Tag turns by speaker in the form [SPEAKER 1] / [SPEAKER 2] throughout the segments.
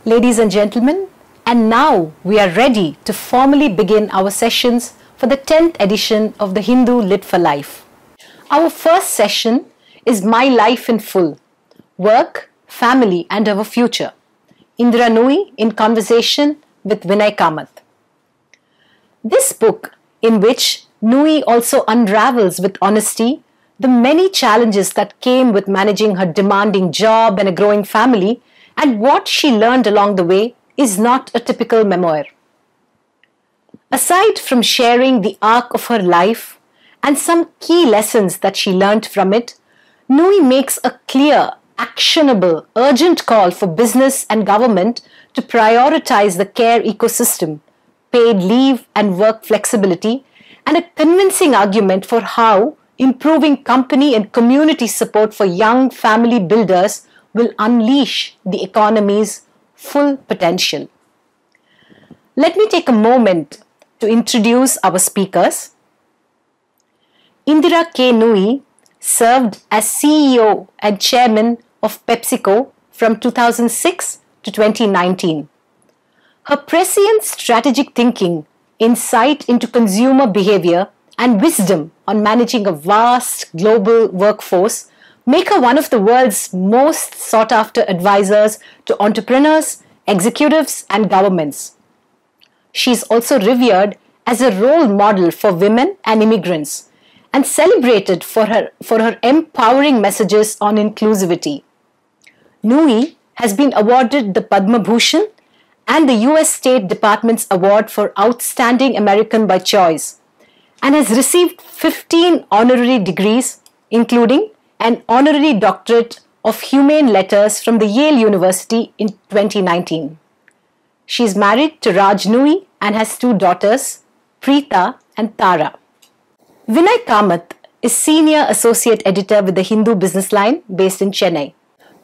[SPEAKER 1] Ladies and gentlemen, and now we are ready to formally begin our sessions for the 10th edition of the Hindu Lit for Life. Our first session is My Life in Full, Work, Family and Our Future. Indra Nooyi in conversation with Vinay Kamath. This book, in which Nooyi also unravels with honesty the many challenges that came with managing her demanding job and a growing family, and what she learned along the way, is not a typical memoir. Aside from sharing the arc of her life and some key lessons that she learned from it, Nooyi makes a clear, actionable, urgent call for business and government to prioritize the care ecosystem, paid leave and work flexibility, and a convincing argument for how improving company and community support for young family builders will unleash the economy's full potential. Let me take a moment to introduce our speakers. Indra K. Nooyi served as CEO and Chairman of PepsiCo from 2006 to 2019. Her prescient strategic thinking, insight into consumer behavior, and wisdom on managing a vast global workforce make her one of the world's most sought-after advisors to entrepreneurs, executives, and governments. She is also revered as a role model for women and immigrants and celebrated for her empowering messages on inclusivity. Nooyi has been awarded the Padma Bhushan and the US State Department's Award for Outstanding American by Choice, and has received 15 honorary degrees, including an honorary doctorate of Humane Letters from the Yale University in 2019. She is married to Raj Nooyi and has two daughters, Preeta and Tara. Vinay Kamath is Senior Associate Editor with the Hindu Business Line based in Chennai.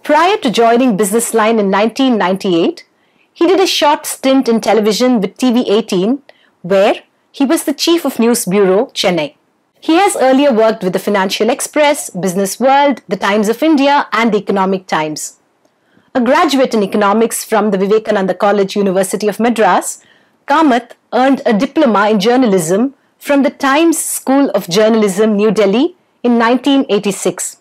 [SPEAKER 1] Prior to joining Business Line in 1998, he did a short stint in television with TV18, where he was the Chief of News Bureau, Chennai. He has earlier worked with the Financial Express, Business World, the Times of India, and the Economic Times. A graduate in economics from the Vivekananda College, University of Madras, Kamath earned a diploma in journalism from the Times School of Journalism, New Delhi in 1986.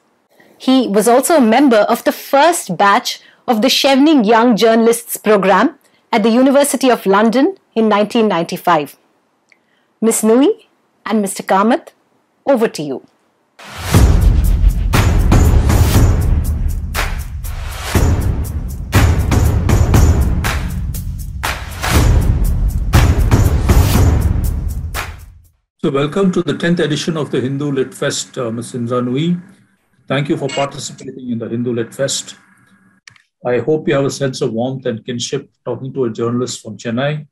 [SPEAKER 1] He was also a member of the first batch of the Chevening Young Journalists Program at the University of London in 1995. Ms. Nooyi and Mr. Kamath, over to you.
[SPEAKER 2] So welcome to the 10th edition of the Hindu Lit Fest, Ms. Indra Nooyi. Thank you for participating in the Hindu Lit Fest. I hope you have a sense of warmth and kinship talking to a journalist from Chennai,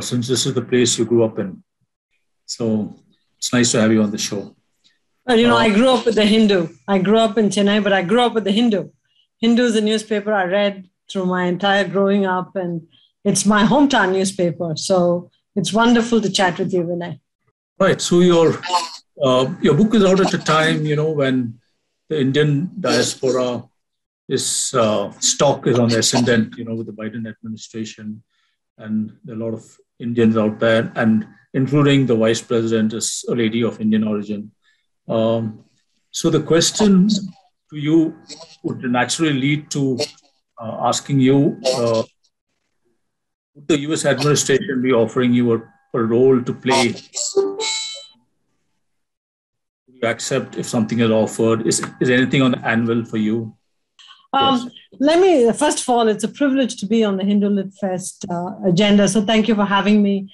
[SPEAKER 2] since this is the place you grew up in. So it's nice to have you on the show.
[SPEAKER 3] Well, I grew up with the Hindu. I grew up in Chennai, but I grew up with the Hindu. Hindu is a newspaper I read through my entire growing up, and it's my hometown newspaper. So it's wonderful to chat with you, Vinay.
[SPEAKER 2] Right. So your book is out at a time, when the Indian diaspora stock is on the ascendant, with the Biden administration, and there are a lot of Indians out there, and including the vice president is a lady of Indian origin. So the question to you would naturally lead to asking you, would the US administration be offering you a role to play? Would you accept if something is offered? Is anything on the anvil for you?
[SPEAKER 3] Yes. First of all, it's a privilege to be on the Hindu Lit Fest agenda. So thank you for having me.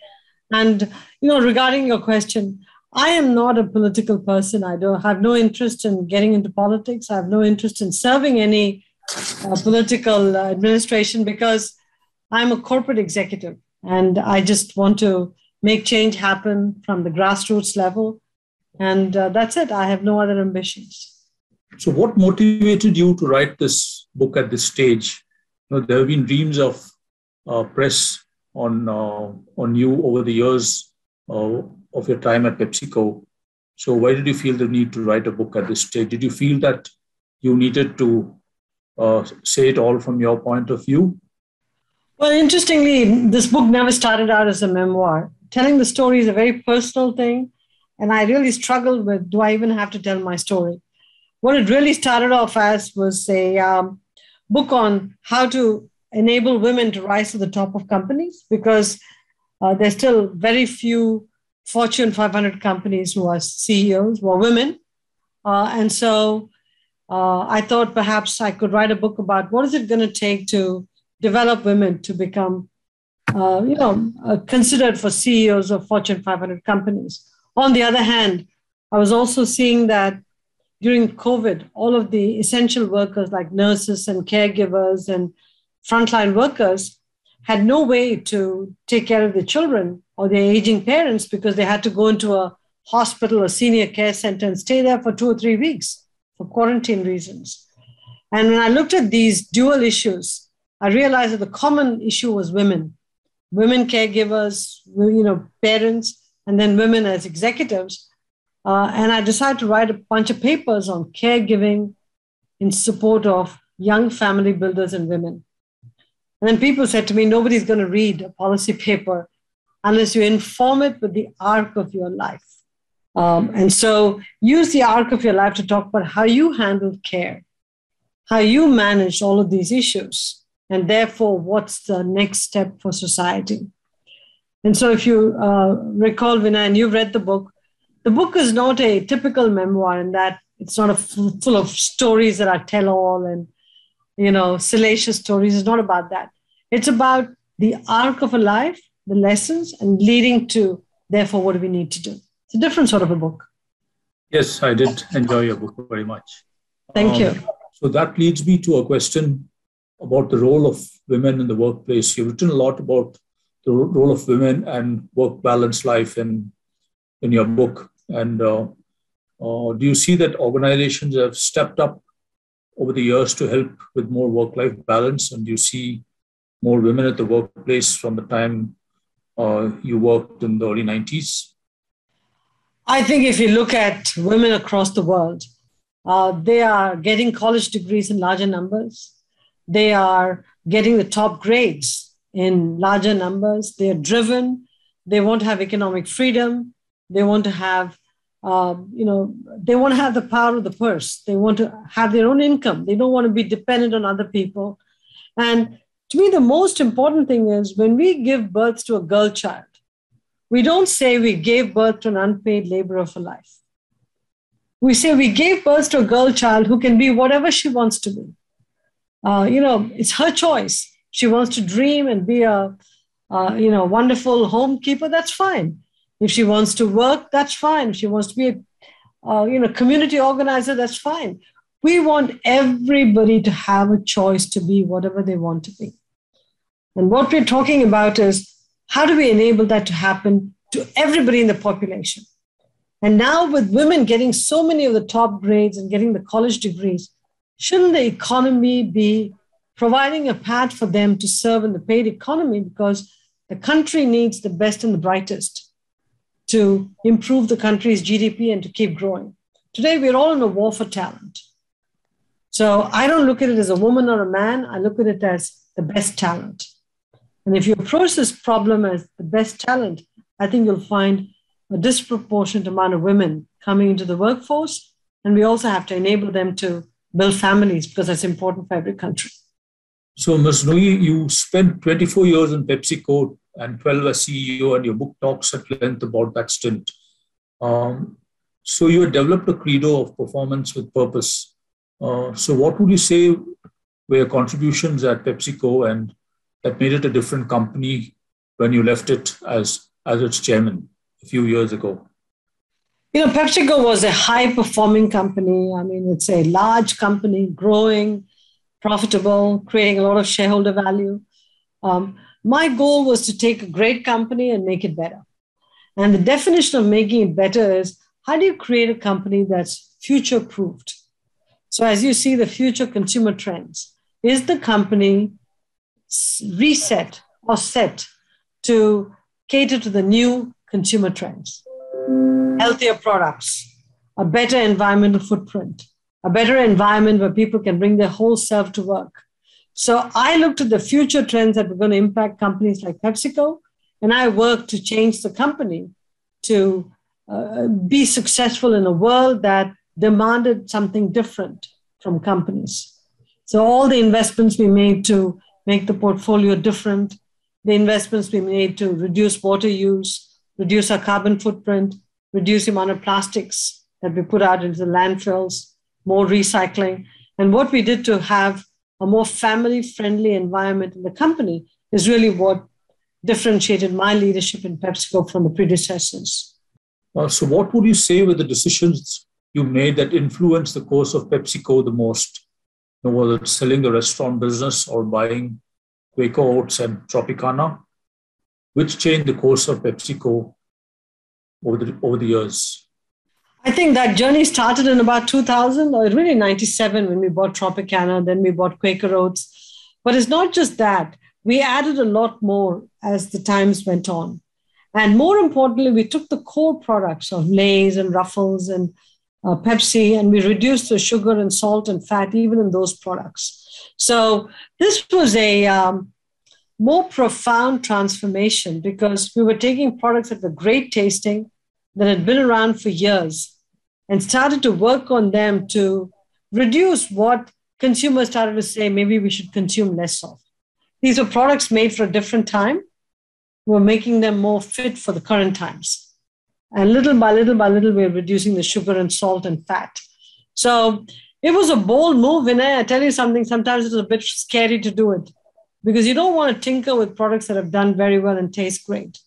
[SPEAKER 3] And, regarding your question, I am not a political person. I don't have no interest in getting into politics. I have no interest in serving any political administration, because I'm a corporate executive and I just want to make change happen from the grassroots level. And that's it. I have no other ambitions.
[SPEAKER 2] So what motivated you to write this book at this stage? There have been dreams of press on you over the years of your time at PepsiCo. So why did you feel the need to write a book at this stage? Did you feel that you needed to say it all from your point of view?
[SPEAKER 3] Well, interestingly, this book never started out as a memoir. Telling the story is a very personal thing. And I really struggled with, do I even have to tell my story? What it really started off as was a book on how to enable women to rise to the top of companies, because there's still very few Fortune 500 companies who are CEOs who are women. And so I thought perhaps I could write a book about what is it going to take to develop women to become, considered for CEOs of Fortune 500 companies. On the other hand, I was also seeing that during COVID, all of the essential workers like nurses and caregivers and frontline workers had no way to take care of their children or their aging parents because they had to go into a hospital or senior care center and stay there for 2 or 3 weeks for quarantine reasons. And when I looked at these dual issues, I realized that the common issue was women caregivers, parents, and then women as executives. And I decided to write a bunch of papers on caregiving in support of young family builders and women. And then people said to me, nobody's going to read a policy paper unless you inform it with the arc of your life. And so use the arc of your life to talk about how you handled care, how you managed all of these issues, and therefore what's the next step for society. And so if you recall, Vinay, and you've read the book is not a typical memoir in that it's not full of stories that are tell-all and, salacious stories. It's not about that. It's about the arc of a life, the lessons, and leading to, therefore, what do we need to do? It's a different sort of a book.
[SPEAKER 2] Yes, I did enjoy your book very much.
[SPEAKER 3] Thank you.
[SPEAKER 2] So that leads me to a question about the role of women in the workplace. You've written a lot about the role of women and work balance life in your book. And do you see that organizations have stepped up over the years to help with more work-life balance? And do you see more women at the workplace from the time you worked in the early 90s?
[SPEAKER 3] I think if you look at women across the world, they are getting college degrees in larger numbers. They are getting the top grades in larger numbers. They are driven. They want to have economic freedom. They want to have they want to have the power of the purse. They want to have their own income. They don't want to be dependent on other people. And to me, the most important thing is when we give birth to a girl child, we don't say we gave birth to an unpaid laborer for life. We say we gave birth to a girl child who can be whatever she wants to be. It's her choice. She wants to dream and be a wonderful homekeeper. That's fine. If she wants to work, that's fine. If she wants to be a community organizer, that's fine. We want everybody to have a choice to be whatever they want to be. And what we're talking about is how do we enable that to happen to everybody in the population? And now with women getting so many of the top grades and getting the college degrees, shouldn't the economy be providing a path for them to serve in the paid economy? Because the country needs the best and the brightest to improve the country's GDP and to keep growing. Today, we're all in a war for talent. So I don't look at it as a woman or a man. I look at it as the best talent. And if you approach this problem as the best talent, I think you'll find a disproportionate amount of women coming into the workforce. And we also have to enable them to build families because that's important for every country.
[SPEAKER 2] So, Ms. Nooyi, you spent 24 years in PepsiCo and 12 as CEO, and your book talks at length about that stint. So you had developed a credo of performance with purpose. So what would you say were your contributions at PepsiCo and that made it a different company when you left it as its chairman a few years ago?
[SPEAKER 3] PepsiCo was a high-performing company. I mean, it's a large company, growing, profitable, creating a lot of shareholder value. My goal was to take a great company and make it better. And the definition of making it better is, how do you create a company that's future-proofed? So as you see the future consumer trends, is the company reset or set to cater to the new consumer trends? Healthier products, a better environmental footprint, a better environment where people can bring their whole self to work, So I looked at the future trends that were going to impact companies like PepsiCo, and I worked to change the company to be successful in a world that demanded something different from companies. So all the investments we made to make the portfolio different, the investments we made to reduce water use, reduce our carbon footprint, reduce the amount of plastics that we put out into the landfills, more recycling. And what we did to have a more family-friendly environment in the company is really what differentiated my leadership in PepsiCo from the predecessors.
[SPEAKER 2] So what would you say were the decisions you made that influenced the course of PepsiCo the most? Whether it's selling the restaurant business or buying Quaker Oats and Tropicana, which changed the course of PepsiCo over the years?
[SPEAKER 3] I think that journey started in about 2000 or really 97 when we bought Tropicana, then we bought Quaker Oats. But it's not just that. We added a lot more as the times went on. And more importantly, we took the core products of Lay's and Ruffles and Pepsi, and we reduced the sugar and salt and fat even in those products. So this was a more profound transformation because we were taking products that were great tasting, that had been around for years, and started to work on them to reduce what consumers started to say maybe we should consume less of. These were products made for a different time. We're making them more fit for the current times. And little by little, we're reducing the sugar and salt and fat. So it was a bold move, Vinay. I tell you something, sometimes it's a bit scary to do it because you don't want to tinker with products that have done very well and taste great.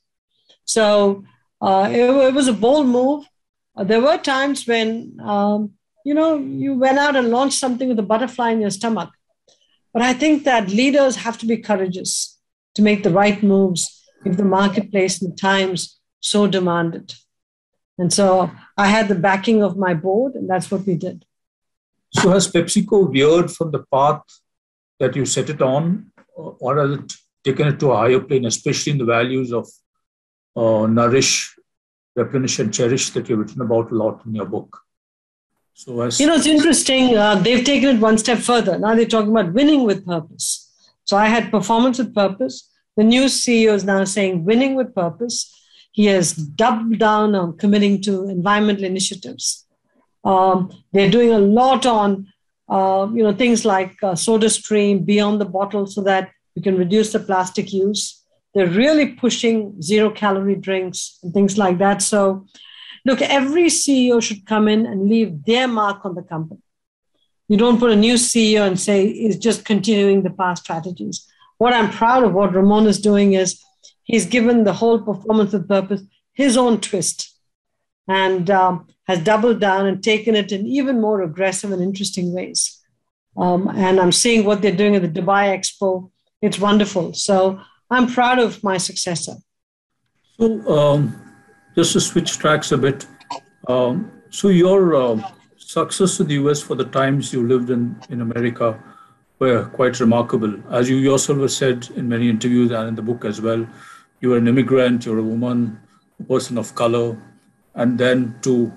[SPEAKER 3] So it was a bold move. There were times when, you went out and launched something with a butterfly in your stomach. But I think that leaders have to be courageous to make the right moves if the marketplace and the times so demanded. And so I had the backing of my board, and that's what we did.
[SPEAKER 2] So has PepsiCo veered from the path that you set it on, or has it taken it to a higher plane, especially in the values of nourish, replenish, and cherish that you've written about a lot in your book? So it's
[SPEAKER 3] interesting. They've taken it one step further. Now they're talking about winning with purpose. So I had performance with purpose. The new CEO is now saying winning with purpose. He has doubled down on committing to environmental initiatives. They're doing a lot on, things like SodaStream, beyond the bottle, so that we can reduce the plastic use. They're really pushing zero-calorie drinks and things like that. So, look, every CEO should come in and leave their mark on the company. You don't put a new CEO and say he's just continuing the past strategies. What I'm proud of what Ramon is doing is he's given the whole performance with purpose his own twist and has doubled down and taken it in even more aggressive and interesting ways. And I'm seeing what they're doing at the Dubai Expo. It's wonderful. So I'm proud of my successor.
[SPEAKER 2] So just to switch tracks a bit, so your success in the US for the times you lived in America were quite remarkable. As you yourself have said in many interviews and in the book as well, you were an immigrant, you're a woman, a person of color, and then to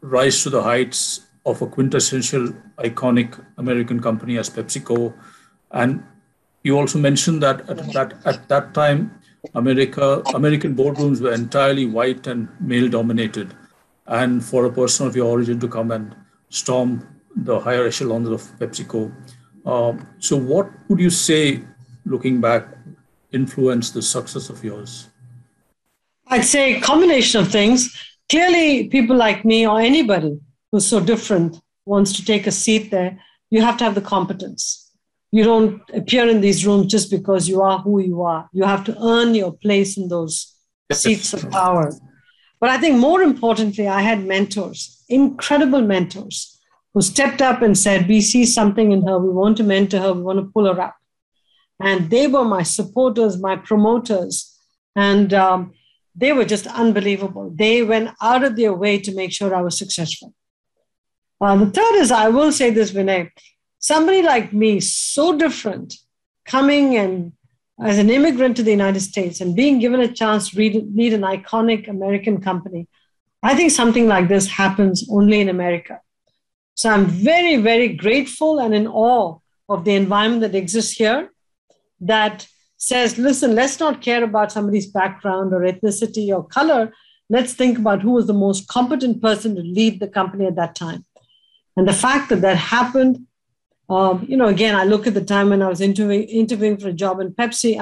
[SPEAKER 2] rise to the heights of a quintessential, iconic American company as PepsiCo. And you also mentioned that at that time, American boardrooms were entirely white and male-dominated. And for a person of your origin to come and storm the higher echelons of PepsiCo. So what would you say, looking back, influenced the success of yours?
[SPEAKER 3] I'd say a combination of things. Clearly, people like me or anybody who's so different wants to take a seat there. You have to have the competence. You don't appear in these rooms just because you are who you are. You have to earn your place in those seats of power. But I think more importantly, I had mentors, incredible mentors, who stepped up and said, we see something in her, we want to mentor her, we want to pull her up. And they were my supporters, my promoters, and they were just unbelievable. They went out of their way to make sure I was successful. The third is, I will say this, Vinay, somebody like me, so different, coming and as an immigrant to the United States and being given a chance to lead an iconic American company, I think something like this happens only in America. So I'm very, very grateful and in awe of the environment that exists here that says, listen, let's not care about somebody's background or ethnicity or color. Let's think about who was the most competent person to lead the company at that time. And the fact that that happened, again, I look at the time when I was interviewing for a job in Pepsi,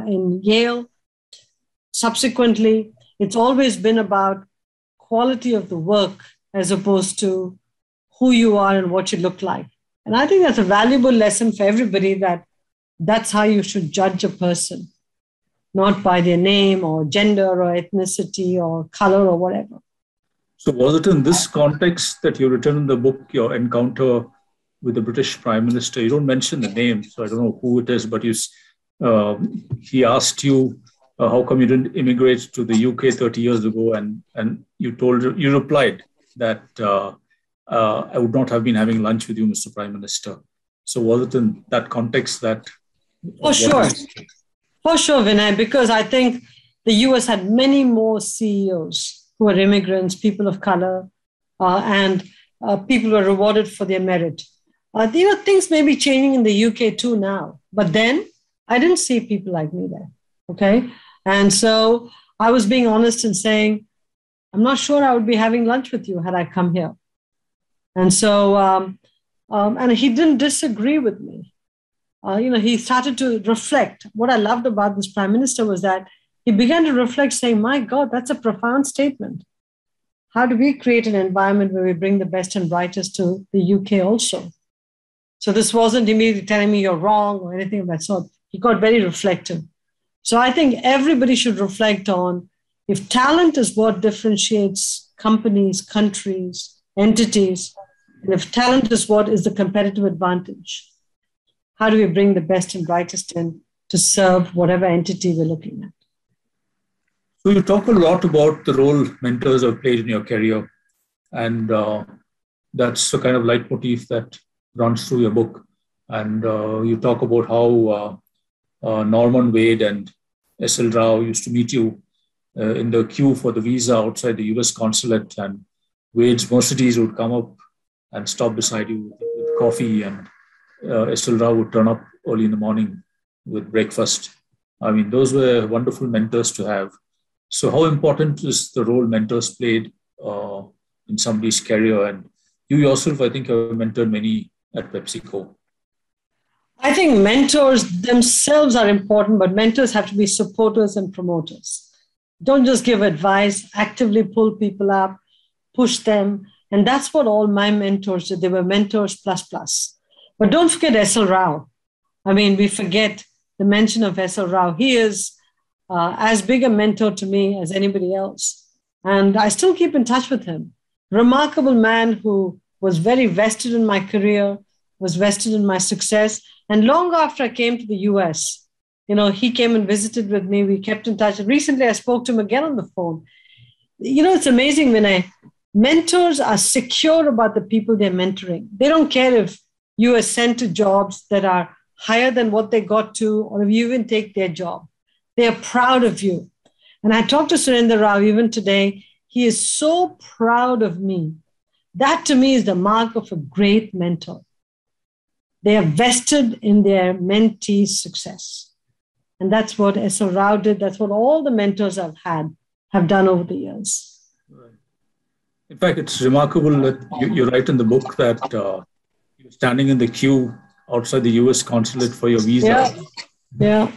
[SPEAKER 3] in Yale. Subsequently, it's always been about quality of the work as opposed to who you are and what you look like. And I think that's a valuable lesson for everybody, that's how you should judge a person, not by their name or gender or ethnicity or color or whatever.
[SPEAKER 2] So was it in this context that you written in the book your encounter with the British Prime Minister? You don't mention the name, so I don't know who it is, but he asked you, how come you didn't immigrate to the UK 30 years ago? And you replied that I would not have been having lunch with you, Mr. Prime Minister. So was it in that context that...
[SPEAKER 3] For sure, Vinay, because I think the US had many more CEOs who were immigrants, people of color, and people were rewarded for their merit. Things may be changing in the UK too now, but then I didn't see people like me there, okay? And so I was being honest and saying, I'm not sure I would be having lunch with you had I come here. And so, and he didn't disagree with me. He started to reflect. What I loved about this prime minister was that he began to reflect, saying, my God, that's a profound statement. How do we create an environment where we bring the best and brightest to the UK also? So this wasn't immediately telling me you're wrong or anything of that sort. He got very reflective. So I think everybody should reflect on, if talent is what differentiates companies, countries, entities, and if talent is what is the competitive advantage, how do we bring the best and brightest in to serve whatever entity we're looking at?
[SPEAKER 2] So you talk a lot about the role mentors have played in your career, and that's the kind of leitmotif that runs through your book. And you talk about how Norman Wade and S.L. Rao used to meet you in the queue for the visa outside the US consulate, and Wade's Mercedes would come up and stop beside you with coffee, and S.L. Rao would turn up early in the morning with breakfast. I mean, those were wonderful mentors to have. So how important is the role mentors played in somebody's career? And you yourself, I think, have mentored many at PepsiCo.
[SPEAKER 3] I think mentors themselves are important, but mentors have to be supporters and promoters. Don't just give advice, actively pull people up, push them. And that's what all my mentors did. They were mentors plus. But don't forget S.L. Rao. I mean, we forget the mention of S.L. Rao. He is as big a mentor to me as anybody else. And I still keep in touch with him. Remarkable man who was very vested in my career, was vested in my success. And long after I came to the US, he came and visited with me. We kept in touch. And recently I spoke to him again on the phone. It's amazing, Vinay. Mentors are secure about the people they're mentoring. They don't care if you are sent to jobs that are higher than what they got to, or if you even take their job. They are proud of you. And I talked to Surendra Rao even today. He is so proud of me. That to me is the mark of a great mentor. They are vested in their mentee's success. And that's what S.L. Rao did. That's what all the mentors I've had have done over the years.
[SPEAKER 2] Right. In fact, it's remarkable that you write in the book that you're standing in the queue outside the US consulate for your visa.
[SPEAKER 3] Yeah.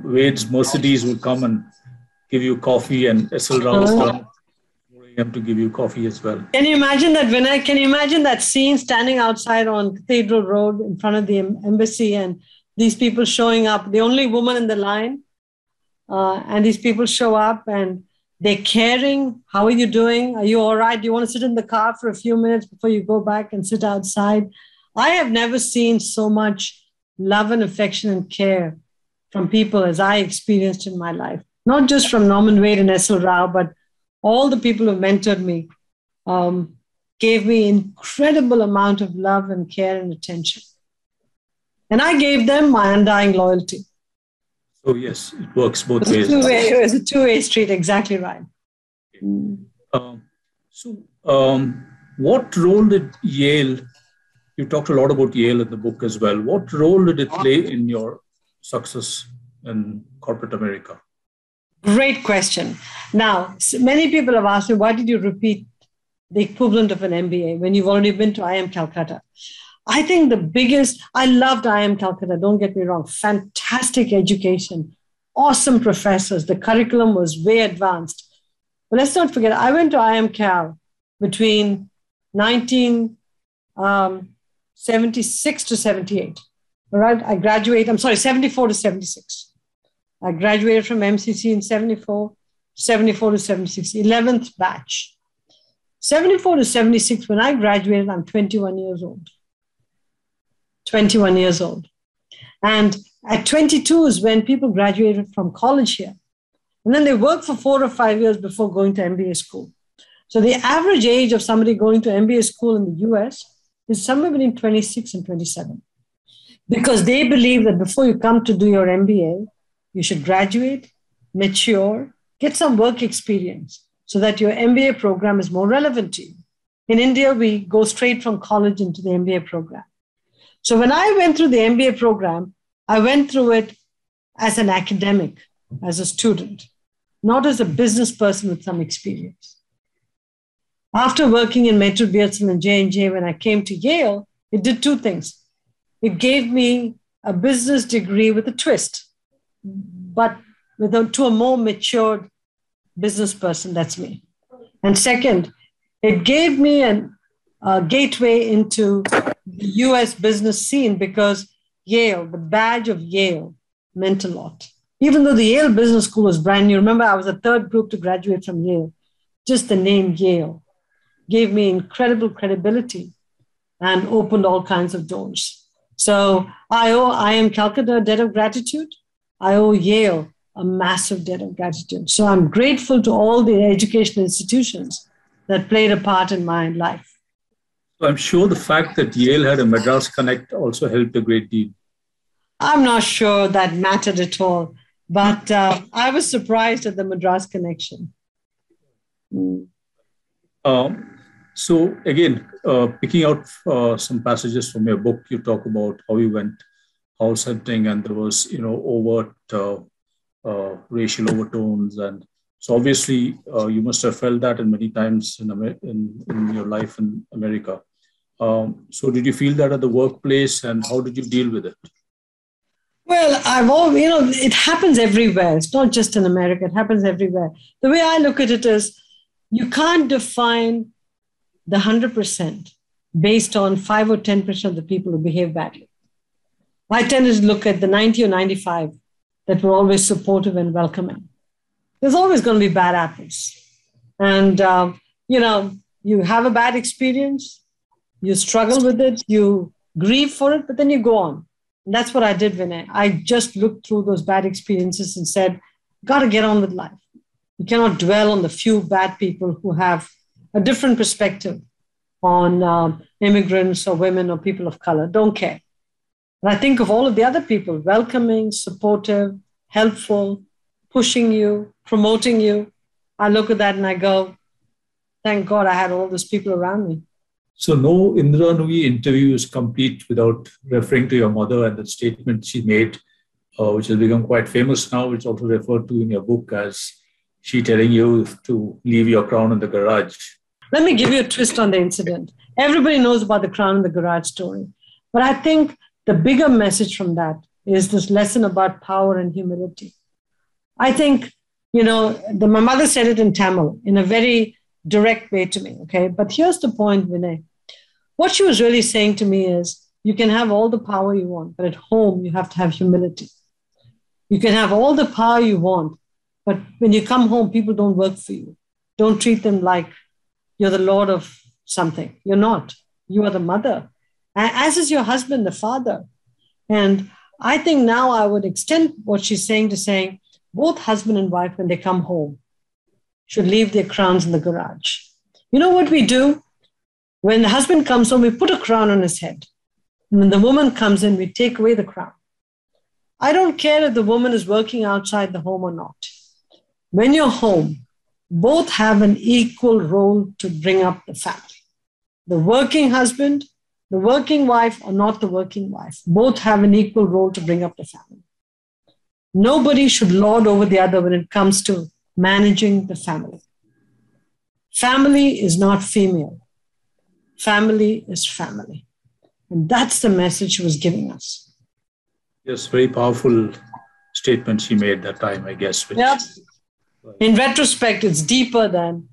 [SPEAKER 2] Wade's Mercedes would come and give you coffee, and S.L. Rao would come at 4 a.m. to give you coffee as well.
[SPEAKER 3] Can you imagine that, Vinay? Can you imagine that scene standing outside on Cathedral Road in front of the embassy and these people showing up, the only woman in the line, and these people show up and they're caring. How are you doing? Are you all right? Do you want to sit in the car for a few minutes before you go back and sit outside? I have never seen so much love and affection and care from people as I experienced in my life. Not just from Norman Wade and S.L. Rao, but all the people who mentored me gave me incredible amount of love and care and attention. And I gave them my undying loyalty.
[SPEAKER 2] So yes, it works both ways.
[SPEAKER 3] It was a two-way street, exactly right.
[SPEAKER 2] What role did Yale You talked a lot about Yale in the book as well. What role did it play in your success in corporate America?
[SPEAKER 3] Great question. Now, many people have asked me, why did you repeat the equivalent of an MBA when you've already been to IIM Calcutta? I think I loved IIM Calcutta, don't get me wrong, fantastic education, awesome professors, the curriculum was way advanced. But let's not forget, I went to IIM Cal between 1976 to 78. All right, 74 to 76. I graduated from MCC in 74 to 76, 11th batch. 74 to 76, when I graduated, I'm 21 years old. 21 years old. And at 22 is when people graduated from college here. And then they work for 4 or 5 years before going to MBA school. So the average age of somebody going to MBA school in the US is somewhere between 26 and 27. Because they believe that before you come to do your MBA, you should graduate, mature, get some work experience so that your MBA program is more relevant to you. In India, we go straight from college into the MBA program. So when I went through the MBA program, I went through it as an academic, as a student, not as a business person with some experience. After working in Metro Beardsley and J&J, when I came to Yale, it did two things. It gave me a business degree with a twist, but to a more matured business person, that's me. And second, it gave me a gateway into the US business scene because Yale, the badge of Yale, meant a lot. Even though the Yale Business School was brand new, remember I was the third group to graduate from Yale, just the name Yale gave me incredible credibility and opened all kinds of doors. So I owe IIM Calcutta a debt of gratitude. I owe Yale a massive debt of gratitude. So I'm grateful to all the educational institutions that played a part in my life.
[SPEAKER 2] So I'm sure the fact that Yale had a Madras Connect also helped a great deal.
[SPEAKER 3] I'm not sure that mattered at all, but I was surprised at the Madras connection.
[SPEAKER 2] So again, picking out some passages from your book, you talk about how you went house hunting and there was, overt racial overtones. And so obviously you must have felt that in many times in your life in America. So did you feel that at the workplace and how did you deal with it?
[SPEAKER 3] Well, it happens everywhere. It's not just in America. It happens everywhere. The way I look at it is you can't define the 100% based on 5 or 10% of the people who behave badly. I tend to look at the 90 or 95 that were always supportive and welcoming. There's always going to be bad apples. And, you have a bad experience, you struggle with it, you grieve for it, but then you go on. And that's what I did, Vinay. I just looked through those bad experiences and said, got to get on with life. You cannot dwell on the few bad people who have a different perspective on immigrants or women or people of color. Don't care. And I think of all of the other people, welcoming, supportive, helpful, pushing you, promoting you. I look at that and I go, thank God I had all those people around me.
[SPEAKER 2] So no Indra Nooyi interview is complete without referring to your mother and the statement she made, which has become quite famous now, which is also referred to in your book as she telling you to leave your crown in the garage.
[SPEAKER 3] Let me give you a twist on the incident. Everybody knows about the crown in the garage story. But I think the bigger message from that is this lesson about power and humility. I think, my mother said it in Tamil in a very direct way to me, okay? But here's the point, Vinay. What she was really saying to me is, you can have all the power you want, but at home, you have to have humility. You can have all the power you want, but when you come home, people don't work for you. Don't treat them like you're the lord of something. You're not. You are the mother, as is your husband, the father. And I think now I would extend what she's saying to saying, both husband and wife, when they come home, should leave their crowns in the garage. You know what we do? When the husband comes home, we put a crown on his head. And when the woman comes in, we take away the crown. I don't care if the woman is working outside the home or not. When you're home, both have an equal role to bring up the family. The working husband the working wife or not the working wife, both have an equal role to bring up the family. Nobody should lord over the other when it comes to managing the family. Family is not female. Family is family. And that's the message she was giving us.
[SPEAKER 2] Yes, very powerful statement she made that time, I guess.
[SPEAKER 3] Yep. In retrospect, it's deeper than,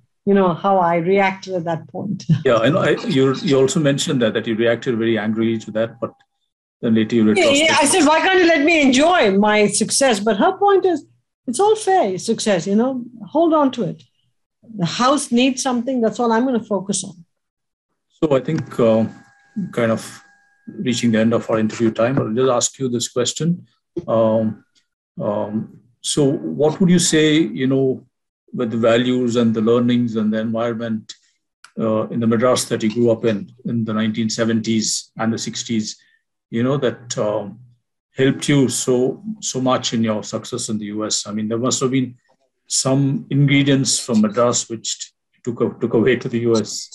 [SPEAKER 3] how I reacted at that point.
[SPEAKER 2] Yeah, I know. You also mentioned that you reacted very angrily to that, but then later you retrospect.
[SPEAKER 3] Yeah, I said, why can't you let me enjoy my success? But her point is, it's all fair, success, hold on to it. The house needs something, that's all I'm going to focus on.
[SPEAKER 2] So I think kind of reaching the end of our interview time, I'll just ask you this question. So what would you say, with the values and the learnings and the environment in the Madras that you grew up in the 1970s and the 60s, that helped you so much in your success in the US? I mean, there must have been some ingredients from Madras which took away to the US.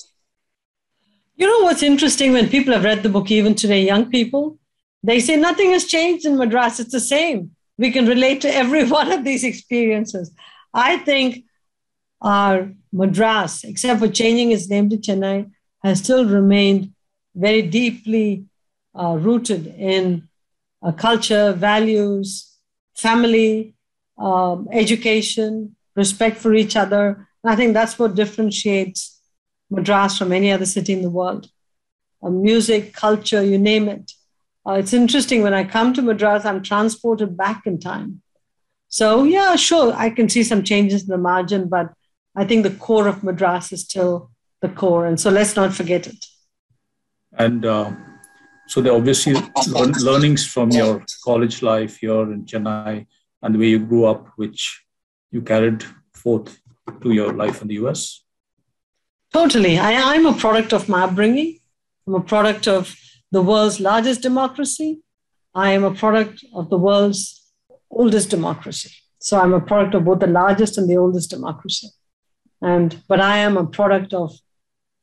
[SPEAKER 3] What's interesting, when people have read the book, even today, young people, they say nothing has changed in Madras. It's the same. We can relate to every one of these experiences. I think our Madras, except for changing its name to Chennai, has still remained very deeply rooted in culture, values, family, education, respect for each other. And I think that's what differentiates Madras from any other city in the world. Music, culture, you name it. It's interesting, when I come to Madras, I'm transported back in time. So yeah, sure, I can see some changes in the margin, but I think the core of Madras is still the core. And so let's not forget it.
[SPEAKER 2] And so there are obviously learnings from your college life here in Chennai and the way you grew up, which you carried forth to your life in the US.
[SPEAKER 3] Totally. I'm a product of my upbringing. I'm a product of the world's largest democracy. I am a product of the world's oldest democracy. So I'm a product of both the largest and the oldest democracy. But I am a product of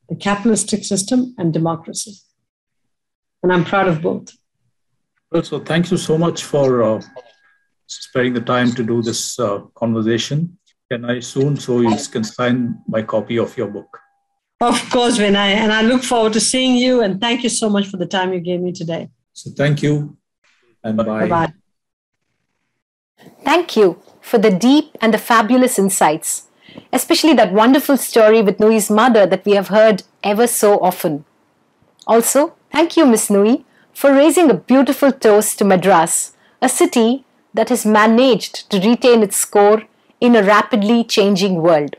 [SPEAKER 3] the capitalistic system and democracy. And I'm proud of both.
[SPEAKER 2] Well, so thank you so much for sparing the time to do this conversation. Can I soon, so you can sign my copy of your book?
[SPEAKER 3] Of course, Vinay. And I look forward to seeing you. And thank you so much for the time you gave me today.
[SPEAKER 2] So thank you. And bye.
[SPEAKER 3] Bye-bye.
[SPEAKER 1] Thank you for the deep and the fabulous insights, especially that wonderful story with Nooyi's mother that we have heard ever so often. Also, thank you, Miss Nooyi, for raising a beautiful toast to Madras, a city that has managed to retain its core in a rapidly changing world.